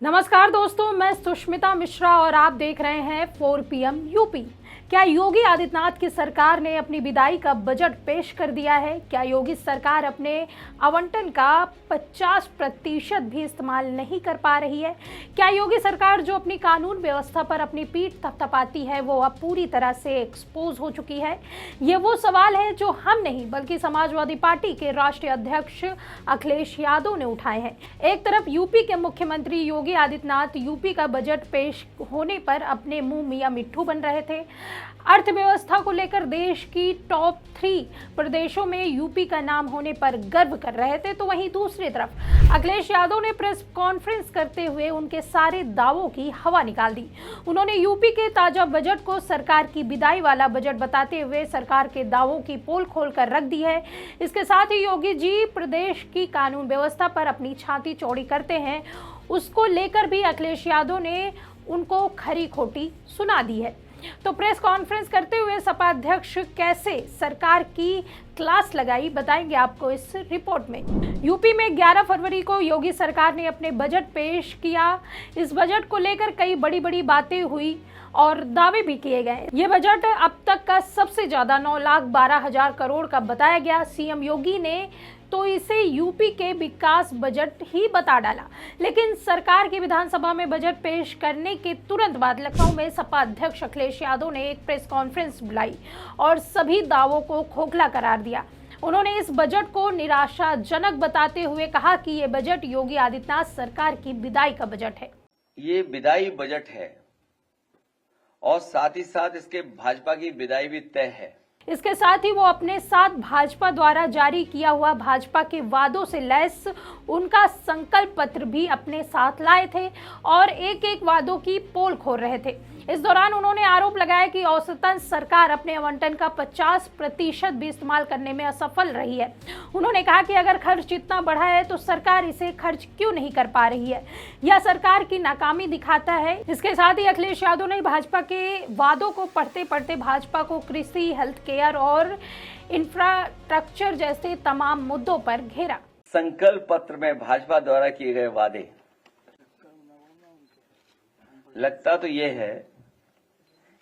नमस्कार दोस्तों, मैं सुष्मिता मिश्रा और आप देख रहे हैं 4 PM यूपी। क्या योगी आदित्यनाथ की सरकार ने अपनी विदाई का बजट पेश कर दिया है? क्या योगी सरकार अपने आवंटन का 50% भी इस्तेमाल नहीं कर पा रही है? क्या योगी सरकार जो अपनी कानून व्यवस्था पर अपनी पीठ थपथपाती है वो अब पूरी तरह से एक्सपोज हो चुकी है? ये वो सवाल है जो हम नहीं बल्कि समाजवादी पार्टी के राष्ट्रीय अध्यक्ष अखिलेश यादव ने उठाए हैं। एक तरफ यूपी के मुख्यमंत्री योगी आदित्यनाथ यूपी का बजट पेश होने पर अपने मुंह मियां मिट्ठू बन रहे थे। अर्थव्यवस्था को लेकर देश की टॉप 3 प्रदेशों में यूपी का नाम होने पर गर्व कर रहे थे, तो वहीं दूसरी तरफ अखिलेश यादव ने प्रेस कॉन्फ्रेंस करते हुए उनके सारे दावों की हवा निकाल दी। उन्होंने यूपी के ताजा बजट को सरकार की विदाई वाला बजट बताते हुए सरकार के दावों की पोल खोल कर रख दी है। इसके साथ ही योगी जी प्रदेश की कानून व्यवस्था पर अपनी छाती चौड़ी करते हैं, उसको लेकर भी अखिलेश यादव ने उनको खरी खोटी सुना दी है। तो प्रेस कॉन्फ्रेंस करते हुए सपा अध्यक्ष कैसे सरकार की क्लास लगाई, बताएंगे आपको इस रिपोर्ट में। यूपी में 11 फरवरी को योगी सरकार ने अपने बजट पेश किया। इस बजट को लेकर कई बड़ी बड़ी बातें हुई और दावे भी किए गए। ये बजट अब तक का सबसे ज्यादा 9,12,000 करोड़ का बताया गया। सीएम योगी ने तो इसे यूपी के विकास बजट ही बता डाला, लेकिन सरकार की विधानसभा में बजट पेश करने के तुरंत बाद लखनऊ में सपा अध्यक्ष अखिलेश यादव ने एक प्रेस कॉन्फ्रेंस बुलाई और सभी दावों को खोखला करार दिया। उन्होंने इस बजट को निराशाजनक बताते हुए कहा कि ये बजट योगी आदित्यनाथ सरकार की विदाई का बजट है। ये विदाई बजट है और साथ ही साथ इसके भाजपा की विदाई भी तय है। इसके साथ ही वो अपने साथ भाजपा द्वारा जारी किया हुआ भाजपा के वादों से लैस उनका संकल्प पत्र भी अपने साथ लाए थे और एक एक वादों की पोल खोल रहे थे। इस दौरान उन्होंने आरोप लगाया कि औसतन सरकार अपने आवंटन का 50% भी इस्तेमाल करने में असफल रही है। उन्होंने कहा कि अगर खर्च इतना बढ़ा है तो सरकार इसे खर्च क्यों नहीं कर पा रही है, यह सरकार की नाकामी दिखाता है। इसके साथ ही अखिलेश यादव ने भाजपा के वादों को पढ़ते पढ़ते भाजपा को कृषि, हेल्थ केयर और इंफ्रास्ट्रक्चर जैसे तमाम मुद्दों पर घेरा। संकल्प पत्र में भाजपा द्वारा किए गए वादे, लगता तो यह है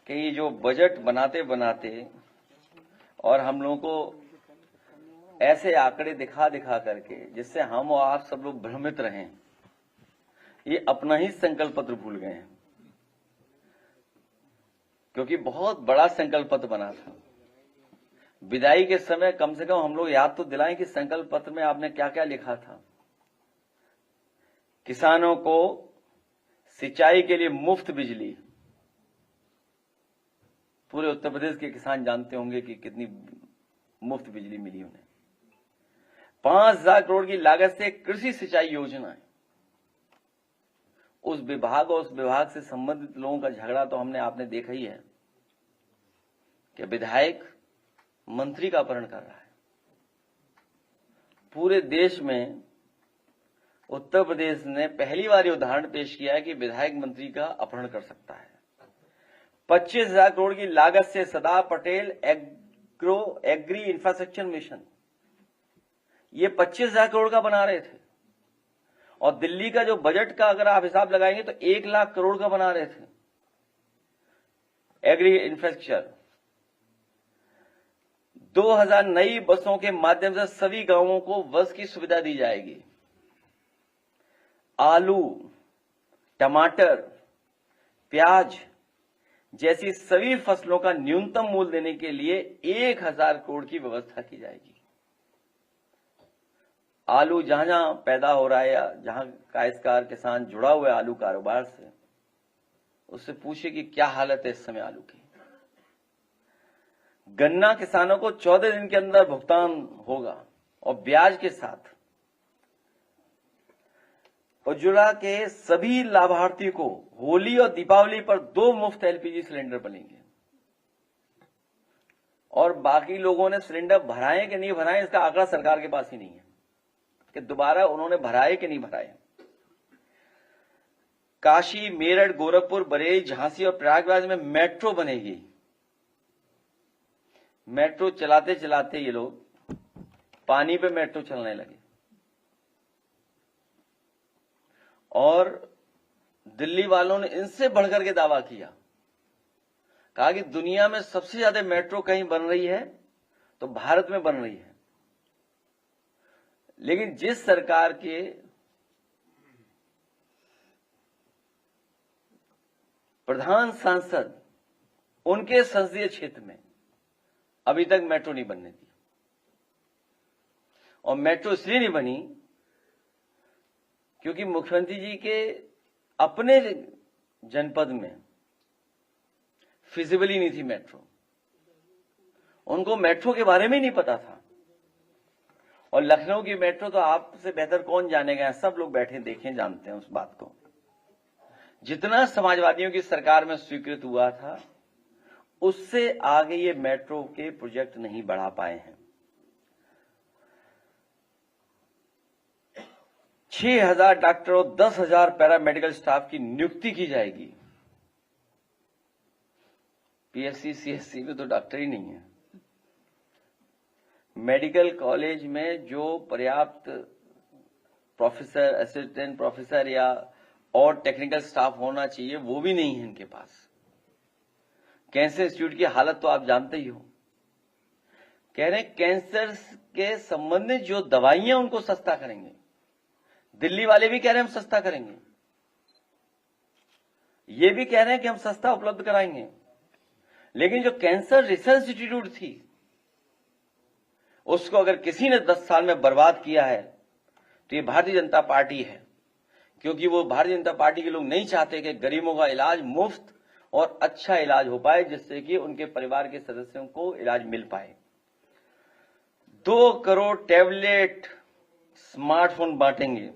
कि ये जो बजट बनाते बनाते और हम लोगों को ऐसे आंकड़े दिखा दिखा करके जिससे हम और आप सब लोग भ्रमित रहें, ये अपना ही संकल्प पत्र भूल गए हैं। क्योंकि बहुत बड़ा संकल्प पत्र बना था। विदाई के समय कम से कम हम लोग याद तो दिलाएं कि संकल्प पत्र में आपने क्या क्या लिखा था। किसानों को सिंचाई के लिए मुफ्त बिजली, पूरे उत्तर प्रदेश के किसान जानते होंगे कि कितनी मुफ्त बिजली मिली उन्हें। 5,000 करोड़ की लागत से कृषि सिंचाई योजना है। उस विभाग और उस विभाग से संबंधित लोगों का झगड़ा तो हमने आपने देखा ही है कि विधायक मंत्री का अपहरण कर रहा है। पूरे देश में उत्तर प्रदेश ने पहली बार ये उदाहरण पेश किया है कि विधायक मंत्री का अपहरण कर सकता है। 25,000 करोड़ की लागत से Sardar Patel agree infrastructure mission, ये 25,000 करोड़ का बना रहे थे और दिल्ली का जो बजट का अगर आप हिसाब लगाएंगे तो 1 लाख करोड़ का बना रहे थे एग्री इंफ्रास्ट्रक्चर। 2,000 नई बसों के माध्यम से सभी गांवों को बस की सुविधा दी जाएगी। आलू, टमाटर, प्याज जैसी सभी फसलों का न्यूनतम मूल्य देने के लिए 1,000 करोड़ की व्यवस्था की जाएगी। आलू जहां जहां पैदा हो रहा है या जहां काश्तकार किसान जुड़ा हुआ है आलू कारोबार से, उससे पूछिए कि क्या हालत है इस समय आलू की। गन्ना किसानों को 14 दिन के अंदर भुगतान होगा और ब्याज के साथ। उज्ज्वला के सभी लाभार्थी को होली और दीपावली पर 2 मुफ्त एलपीजी सिलेंडर बनेंगे और बाकी लोगों ने सिलेंडर भराए कि नहीं भराए इसका आंकड़ा सरकार के पास ही नहीं है कि दोबारा उन्होंने भराए कि नहीं भराए। काशी, मेरठ, गोरखपुर, बरेली, झांसी और प्रयागराज में मेट्रो बनेगी। मेट्रो चलाते चलाते ये लोग पानी पे मेट्रो चलने लगे और दिल्ली वालों ने इनसे बढ़कर के दावा किया, कहा कि दुनिया में सबसे ज्यादा मेट्रो कहीं बन रही है तो भारत में बन रही है। लेकिन जिस सरकार के प्रधान सांसद उनके संसदीय क्षेत्र में अभी तक मेट्रो नहीं बनने दी, और मेट्रो इसलिए नहीं बनी क्योंकि मुख्यमंत्री जी के अपने जनपद में फिजिबल ही नहीं थी मेट्रो, उनको मेट्रो के बारे में ही नहीं पता था। और लखनऊ की मेट्रो तो आपसे बेहतर कौन जानेगा, सब लोग बैठे देखें जानते हैं उस बात को। जितना समाजवादियों की सरकार में स्वीकृत हुआ था उससे आगे ये मेट्रो के प्रोजेक्ट नहीं बढ़ा पाए हैं। 6,000 डॉक्टरों 10,000 पैरामेडिकल स्टाफ की नियुक्ति की जाएगी। पीएससी सीएससी में तो डॉक्टर ही नहीं है। मेडिकल कॉलेज में जो पर्याप्त प्रोफेसर, असिस्टेंट प्रोफेसर या और टेक्निकल स्टाफ होना चाहिए वो भी नहीं है इनके पास। कैंसर इंस्टीट्यूट की हालत तो आप जानते ही हो। कह रहे हैं कैंसर के संबंधित जो दवाइयां उनको सस्ता करेंगे। दिल्ली वाले भी कह रहे हैं हम सस्ता करेंगे, ये भी कह रहे हैं कि हम सस्ता उपलब्ध कराएंगे। लेकिन जो कैंसर रिसर्च इंस्टीट्यूट थी उसको अगर किसी ने 10 साल में बर्बाद किया है तो ये भारतीय जनता पार्टी है, क्योंकि वो भारतीय जनता पार्टी के लोग नहीं चाहते कि गरीबों का इलाज मुफ्त और अच्छा इलाज हो पाए, जिससे कि उनके परिवार के सदस्यों को इलाज मिल पाए। 2 करोड़ टैबलेट स्मार्टफोन बांटेंगे,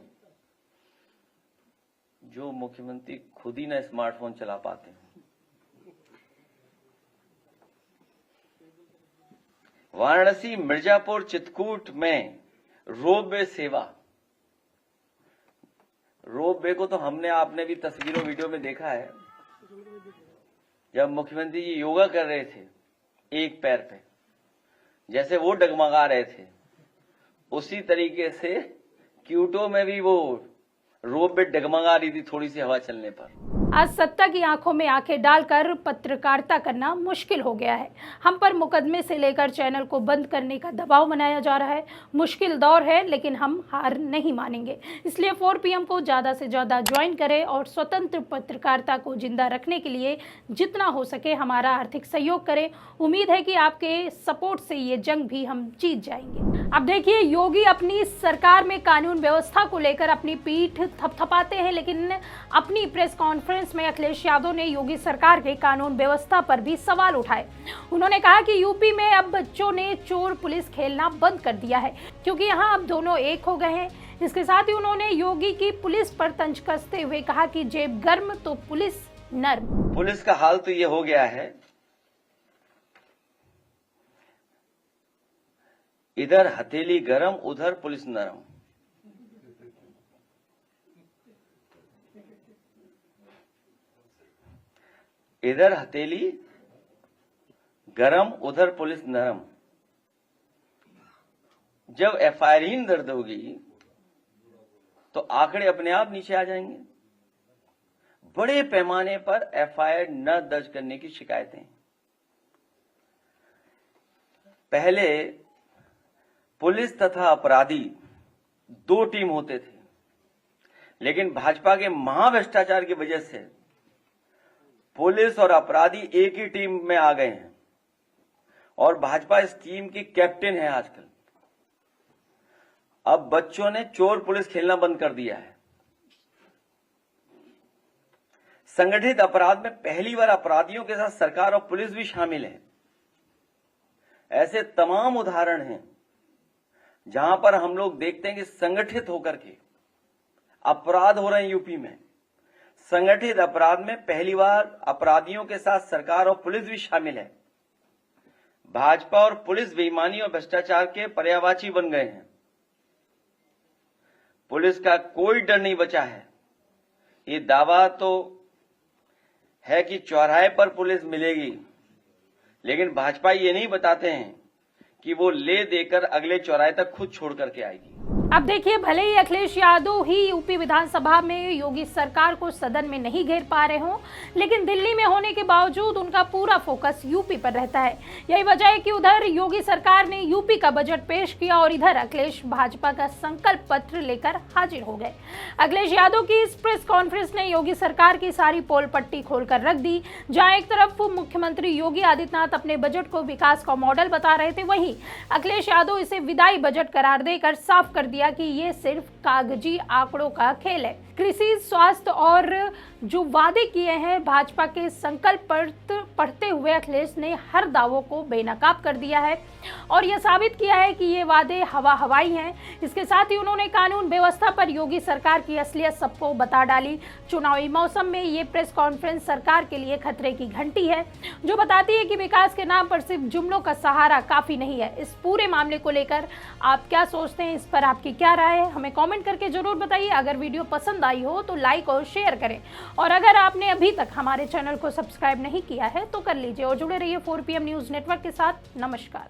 जो मुख्यमंत्री खुद ही ना स्मार्टफोन चला पाते हैं। वाराणसी, मिर्जापुर, चित्रकूट में रोपवे सेवा। रोपवे को तो हमने आपने भी तस्वीरों वीडियो में देखा है। जब मुख्यमंत्री जी योगा कर रहे थे एक पैर पे, जैसे वो डगमगा रहे थे, उसी तरीके से क्यूटो में भी वो रोपवे डगमगा रही थी थोड़ी सी हवा चलने पर। आज सत्ता की आंखों में आंखें डालकर पत्रकारिता करना मुश्किल हो गया है। हम पर मुकदमे से लेकर चैनल को बंद करने का दबाव बनाया जा रहा है। मुश्किल दौर है, लेकिन हम हार नहीं मानेंगे। इसलिए 4 PM को ज़्यादा से ज़्यादा ज्वाइन करें और स्वतंत्र पत्रकारिता को जिंदा रखने के लिए जितना हो सके हमारा आर्थिक सहयोग करें। उम्मीद है कि आपके सपोर्ट से ये जंग भी हम जीत जाएंगे। अब देखिए, योगी अपनी सरकार में कानून व्यवस्था को लेकर अपनी पीठ थपथपाते हैं, लेकिन अपनी प्रेस कॉन्फ्रेंस में अखिलेश यादव ने योगी सरकार के कानून व्यवस्था पर भी सवाल उठाए। उन्होंने कहा कि यूपी में अब बच्चों ने चोर पुलिस खेलना बंद कर दिया है, क्योंकि यहां अब दोनों एक हो गए हैं। इसके साथ ही उन्होंने योगी की पुलिस पर तंज कसते हुए कहा कि जेब गर्म तो पुलिस नर्म। पुलिस का हाल तो ये हो गया है, इधर हथेली गरम उधर पुलिस नरम। इधर हथेली गरम उधर पुलिस नरम। जब FIR ही दर्द होगी तो आंकड़े अपने आप नीचे आ जाएंगे। बड़े पैमाने पर FIR न दर्ज करने की शिकायतें। पहले पुलिस तथा अपराधी 2 टीम होते थे, लेकिन भाजपा के महाभ्रष्टाचार की वजह से पुलिस और अपराधी एक ही टीम में आ गए हैं और भाजपा इस टीम की कैप्टन है आजकल। अब बच्चों ने चोर पुलिस खेलना बंद कर दिया है। संगठित अपराध में पहली बार अपराधियों के साथ सरकार और पुलिस भी शामिल है। ऐसे तमाम उदाहरण हैं जहां पर हम लोग देखते हैं कि संगठित होकर के अपराध हो रहे हैं। यूपी में संगठित अपराध में पहली बार अपराधियों के साथ सरकार और पुलिस भी शामिल है। भाजपा और पुलिस बेईमानी और भ्रष्टाचार के पर्यायवाची बन गए हैं। पुलिस का कोई डर नहीं बचा है। ये दावा तो है कि चौराहे पर पुलिस मिलेगी, लेकिन भाजपा ये नहीं बताते हैं कि वो ले देकर अगले चौराहे तक खुद छोड़ करके आएगी। अब देखिए, भले ही अखिलेश यादव ही यूपी विधानसभा में योगी सरकार को सदन में नहीं घेर पा रहे हों, लेकिन दिल्ली में होने के बावजूद उनका पूरा फोकस यूपी पर रहता है। यही वजह है कि उधर योगी सरकार ने यूपी का बजट पेश किया और इधर अखिलेश भाजपा का संकल्प पत्र लेकर हाजिर हो गए। अखिलेश यादव की इस प्रेस कॉन्फ्रेंस ने योगी सरकार की सारी पोल पट्टी खोलकर रख दी। जहां एक तरफ मुख्यमंत्री योगी आदित्यनाथ अपने बजट को विकास का मॉडल बता रहे थे, वहीं अखिलेश यादव इसे विदाई बजट करार देकर साफ कर दिया कि ये सिर्फ कागजी आंकड़ों का खेल है। कृषि, स्वास्थ्य और जो वादे किए हैं भाजपा के संकल्प पत्र पढ़ते हुए अखिलेश ने हर दावों को बेनकाब कर दिया है और यह साबित किया है कि ये वादे हवा हवाई हैं। इसके साथ ही उन्होंने कानून व्यवस्था पर योगी सरकार की असलियत सबको बता डाली। चुनावी मौसम में ये प्रेस कॉन्फ्रेंस सरकार के लिए खतरे की घंटी है, जो बताती है कि विकास के नाम पर सिर्फ जुमलों का सहारा काफी नहीं है। इस पूरे मामले को लेकर आप क्या सोचते हैं, इस पर आपकी क्या राय है, हमें कमेंट करके जरूर बताइए। अगर वीडियो पसंद आई हो तो लाइक और शेयर करें और अगर आपने अभी तक हमारे चैनल को सब्सक्राइब नहीं किया है तो कर लीजिए और जुड़े रहिए 4PM न्यूज़ नेटवर्क के साथ। नमस्कार।